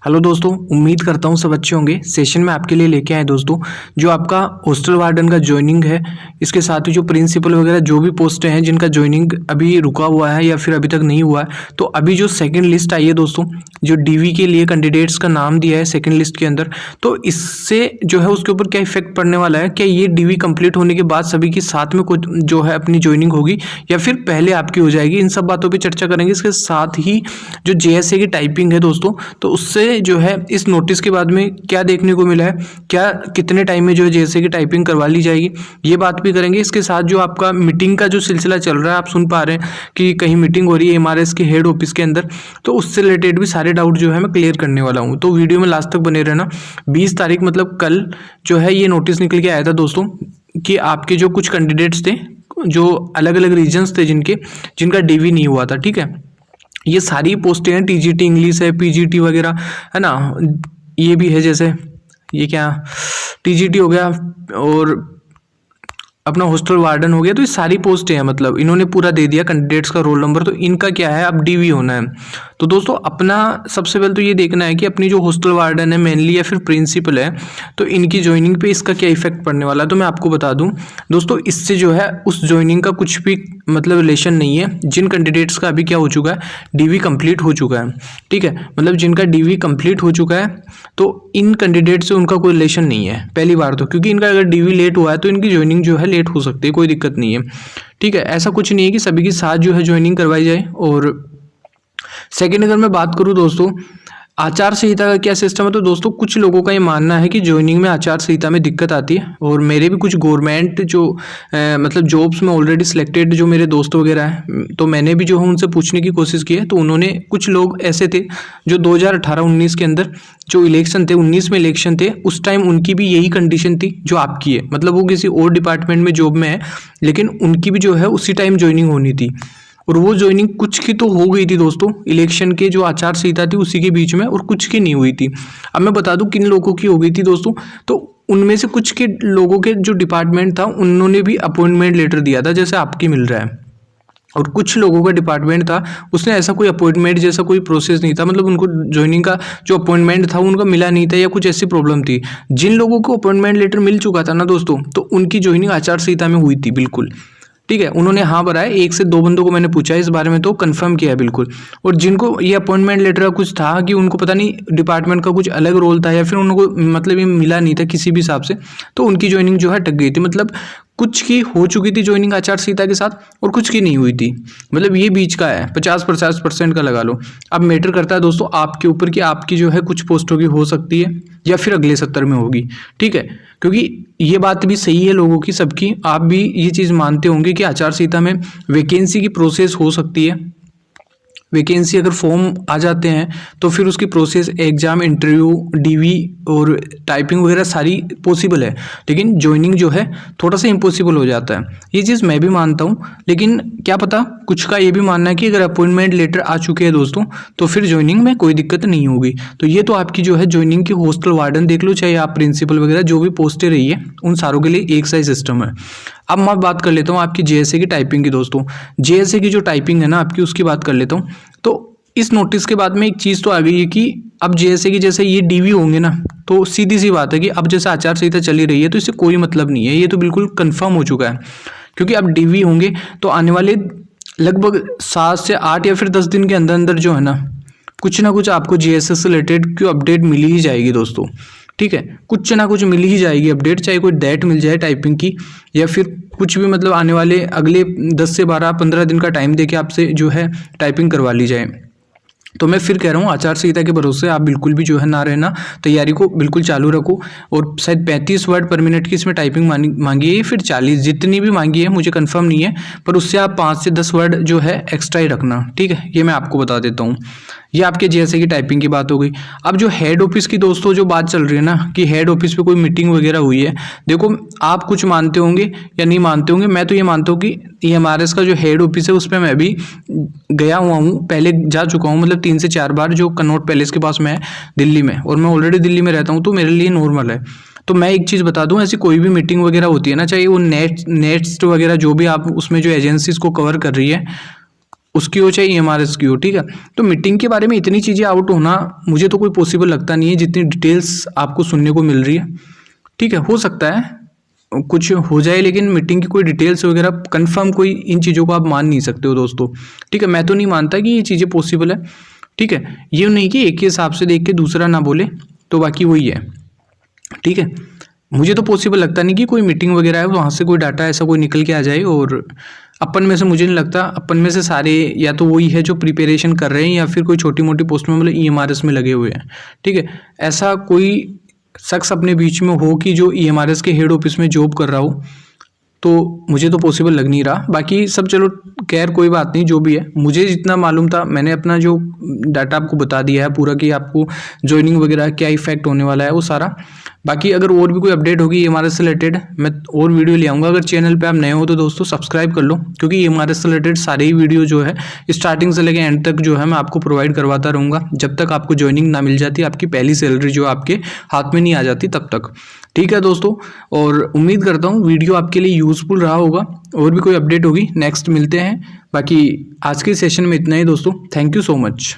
Hello दोस्तों, उम्मीद करता हूँ सब अच्छे होंगे। सेशन में आपके लिए लेके आए दोस्तों, जो आपका हॉस्टल वार्डन का ज्वाइनिंग है, इसके साथ ही जो प्रिंसिपल वगैरह जो भी पोस्टें हैं जिनका ज्वाइनिंग अभी रुका हुआ है या फिर अभी तक नहीं हुआ है, तो अभी जो सेकंड लिस्ट आई है दोस्तों, जो डीवी के लिए कैंडिडेट्स का नाम दिया है सेकंड लिस्ट के अंदर, तो इससे जो है उसके ऊपर क्या इफेक्ट पड़ने वाला है। क्या ये डीवी कंप्लीट होने के बाद सभी की साथ में कुछ जो है अपनी ज्वाइनिंग होगी या फिर पहले आपकी हो जाएगी, इन सब बातों पर चर्चा करेंगे। इसके साथ ही जो जेएसए की टाइपिंग है दोस्तों, तो उससे जो है इस नोटिस के बाद में क्या देखने को मिला है, क्या कितने टाइम में जो है जेएसए की टाइपिंग करवा ली जाएगी, ये बात भी करेंगे। इसके साथ जो आपका मीटिंग का जो सिलसिला चल रहा है, आप सुन पा रहे हैं कि कहीं मीटिंग हो रही है एमआरएस के हेड ऑफिस के अंदर, तो उससे रिलेटेड भी सारे डाउट जो है मैं क्लियर करने वाला हूँ। तो वीडियो में लास्ट तक बने रहना। 20 तारीख मतलब कल जो है ये नोटिस निकल के आया था दोस्तों कि आपके जो कुछ कैंडिडेट्स थे, जो अलग अलग रीजन्स थे जिनका डीवी नहीं हुआ था, ठीक है। ये सारी पोस्टें हैं, टीजीटी इंग्लिश है, पीजीटी वगैरह है ना, ये भी है। जैसे ये क्या टीजीटी हो गया और अपना हॉस्टल वार्डन हो गया, तो ये सारी पोस्टें हैं। मतलब इन्होंने पूरा दे दिया कैंडिडेट्स का रोल नंबर, तो इनका क्या है अब डीवी होना है। तो दोस्तों अपना सबसे पहले तो ये देखना है कि अपनी जो हॉस्टल वार्डन है मेनली या फिर प्रिंसिपल है, तो इनकी ज्वाइनिंग पे इसका क्या इफेक्ट पड़ने वाला है। तो मैं आपको बता दूं दोस्तों, इससे जो है उस ज्वाइनिंग का कुछ भी मतलब रिलेशन नहीं है। जिन कैंडिडेट्स का अभी क्या हो चुका है, डीवी कंप्लीट हो चुका है, ठीक है। मतलब जिनका डीवी कंप्लीट हो चुका है, तो इन कैंडिडेट से उनका कोई रिलेशन नहीं है पहली बार तो, क्योंकि इनका अगर डीवी लेट हुआ है तो इनकी ज्वाइनिंग जो है लेट हो सकती है, कोई दिक्कत नहीं है, ठीक है। ऐसा कुछ नहीं है कि सभी के साथ जो है ज्वाइनिंग करवाई जाए। और सेकेंड अगर मैं बात करूँ दोस्तों, आचार संहिता का क्या सिस्टम है, तो दोस्तों कुछ लोगों का ये मानना है कि ज्वाइनिंग में आचार संहिता में दिक्कत आती है। और मेरे भी कुछ गवर्नमेंट जो मतलब जॉब्स में ऑलरेडी सिलेक्टेड जो मेरे दोस्त वगैरह हैं, तो मैंने भी जो है उनसे पूछने की कोशिश की है। तो उन्होंने, कुछ लोग ऐसे थे जो 2018-19 के अंदर जो इलेक्शन थे, 19 में इलेक्शन थे, उस टाइम उनकी भी यही कंडीशन थी जो आपकी है। मतलब वो किसी और डिपार्टमेंट में जॉब में है, लेकिन उनकी भी जो है उसी टाइम ज्वाइनिंग होनी थी। और वो ज्वाइनिंग कुछ की तो हो गई थी दोस्तों, इलेक्शन के जो आचार संहिता थी उसी के बीच में, और कुछ की नहीं हुई थी। अब मैं बता दूं किन लोगों की हो गई थी दोस्तों। तो उनमें से कुछ के लोगों के जो डिपार्टमेंट था उन्होंने भी अपॉइंटमेंट लेटर दिया था, जैसे आपकी मिल रहा है। और कुछ लोगों का डिपार्टमेंट था, उसने ऐसा कोई अपॉइंटमेंट जैसा कोई प्रोसेस नहीं था, मतलब उनको ज्वाइनिंग का जो अपॉइंटमेंट था उनका मिला नहीं था, या कुछ ऐसी प्रॉब्लम थी। जिन लोगों को अपॉइंटमेंट लेटर मिल चुका था ना दोस्तों, तो उनकी ज्वाइनिंग आचार संहिता में हुई थी बिल्कुल, ठीक है। उन्होंने हाँ भरा है। 1 से 2 बंदों को मैंने पूछा है इस बारे में, तो कंफर्म किया है बिल्कुल। और जिनको ये अपॉइंटमेंट लेटर का कुछ था कि उनको पता नहीं डिपार्टमेंट का कुछ अलग रोल था, या फिर उनको मतलब ये मिला नहीं था किसी भी हिसाब से, तो उनकी ज्वाइनिंग जो है अटक गई थी। मतलब कुछ की हो चुकी थी ज्वाइनिंग आचार संहिता के साथ, और कुछ की नहीं हुई थी। मतलब ये बीच का है, 50% का लगा लो। अब मैटर करता है दोस्तों आपके ऊपर कि आपकी जो है कुछ पोस्टों की हो सकती है या फिर अगले 70 में होगी, ठीक है। क्योंकि ये बात भी सही है लोगों की, सबकी, आप भी ये चीज़ मानते होंगे कि आचार संहिता में वैकेंसी की प्रोसेस हो सकती है। वैकेंसी अगर फॉर्म आ जाते हैं तो फिर उसकी प्रोसेस, एग्जाम, इंटरव्यू, डीवी और टाइपिंग वगैरह सारी पॉसिबल है। लेकिन ज्वाइनिंग जो है थोड़ा सा इम्पॉसिबल हो जाता है, ये चीज़ मैं भी मानता हूँ। लेकिन क्या पता कुछ का ये भी मानना है कि अगर अपॉइंटमेंट लेटर आ चुके हैं दोस्तों, तो फिर ज्वाइनिंग में कोई दिक्कत नहीं होगी। तो ये तो आपकी जो है ज्वाइनिंग की हॉस्टल वार्डन देख लो, चाहे आप प्रिंसिपल वगैरह जो भी पोस्टें रही है, उन सारों के लिए एक सा ही सिस्टम है। अब मैं बात कर लेता हूँ आपकी जेएसए की टाइपिंग की दोस्तों। जेएसए की जो टाइपिंग है ना आपकी, उसकी बात कर लेता हूँ। तो इस नोटिस के बाद में एक चीज़ तो आ गई है कि अब जेएसए की जैसे ये डीवी होंगे ना, तो सीधी सी बात है कि अब जैसे आचार संहिता चली रही है तो इससे कोई मतलब नहीं है, ये तो बिल्कुल कंफर्म हो चुका है। क्योंकि अब डीवी होंगे तो आने वाले लगभग 7 से 8 या फिर 10 दिन के अंदर अंदर जो है ना कुछ आपको जेएसए से रिलेटेड की अपडेट मिल ही जाएगी दोस्तों, ठीक है। कुछ ना कुछ मिल ही जाएगी अपडेट, चाहे कोई डेट मिल जाए टाइपिंग की, या फिर कुछ भी, मतलब आने वाले अगले 10 से 12-15 दिन का टाइम देके आपसे जो है टाइपिंग करवा ली जाए। तो मैं फिर कह रहा हूँ आचार संहिता के भरोसे आप बिल्कुल भी जो है ना रहना, तैयारी को बिल्कुल चालू रखो। और शायद 35 वर्ड पर मिनट की इसमें टाइपिंग मांगी है, फिर 40, जितनी भी मांगी है मुझे कंफर्म नहीं है, पर उससे आप 5 से 10 वर्ड जो है एक्स्ट्रा ही रखना, ठीक है। ये मैं आपको बता देता हूँ। ये आपके जेएसए की टाइपिंग की बात हो गई। अब जो हेड ऑफिस की दोस्तों जो बात चल रही है ना, कि हेड ऑफिस पे कोई मीटिंग वगैरह हुई है, देखो आप कुछ मानते होंगे या नहीं मानते होंगे, मैं तो ये मानता हूँ कि एमआरएस का जो हेड ऑफिस है उस पर मैं भी गया हुआ हूँ, पहले जा चुका हूँ, मतलब 3 से 4 बार, जो कनॉट पैलेस के पास में है दिल्ली में, और मैं ऑलरेडी दिल्ली में रहता हूँ, तो मेरे लिए नॉर्मल है। तो मैं एक चीज़ बता दूं, ऐसी कोई भी मीटिंग वगैरह होती है ना, चाहे वो नेट्स वगैरह जो भी आप उसमें जो एजेंसीज को कवर कर रही है, उसकी हो चाहे EMRS की हो, ठीक है। तो मीटिंग के बारे में इतनी चीज़ें आउट होना मुझे तो कोई पॉसिबल लगता नहीं है, जितनी डिटेल्स आपको सुनने को मिल रही है, ठीक है। हो सकता है कुछ हो जाए, लेकिन मीटिंग की कोई डिटेल्स वगैरह कंफर्म कोई इन चीज़ों को आप मान नहीं सकते हो दोस्तों, ठीक है। मैं तो नहीं मानता कि ये चीज़ें पॉसिबल है, ठीक है। ये नहीं कि एक ही हिसाब से देख के दूसरा ना बोले, तो बाकी वही है, ठीक है। मुझे तो पॉसिबल लगता नहीं कि कोई मीटिंग वगैरह है वहाँ से कोई डाटा ऐसा कोई निकल के आ जाए, और अपन में से मुझे नहीं लगता, अपन में से सारे या तो वही है जो प्रिपरेशन कर रहे हैं या फिर कोई छोटी मोटी पोस्ट में मतलब EMRS में लगे हुए हैं, ठीक है। ऐसा कोई शख्स अपने बीच में हो कि जो EMRS के हेड ऑफिस में जॉब कर रहा हो, तो मुझे तो पॉसिबल लग नहीं रहा। बाकी सब चलो खैर कोई बात नहीं, जो भी है मुझे जितना मालूम था मैंने अपना जो डाटा आपको बता दिया है पूरा, कि आपको ज्वाइनिंग वगैरह क्या इफेक्ट होने वाला है वो सारा। बाकी अगर और भी कोई अपडेट होगी EMRS से रिलेटेड मैं और वीडियो ले आऊँगा। अगर चैनल पे आप नए हो तो दोस्तों सब्सक्राइब कर लो, क्योंकि EMRS से रिलेटेड सारे ही वीडियो जो है स्टार्टिंग से लेकर एंड तक जो है मैं आपको प्रोवाइड करवाता रहूँगा, जब तक आपको ज्वाइनिंग ना मिल जाती, आपकी पहली सैलरी जो आपके हाथ में नहीं आ जाती तब तक, ठीक है दोस्तों। और उम्मीद करता हूँ वीडियो आपके लिए यूज़फुल रहा होगा। और भी कोई अपडेट होगी नेक्स्ट मिलते हैं। बाकी आज के सेशन में इतना ही दोस्तों, थैंक यू सो मच।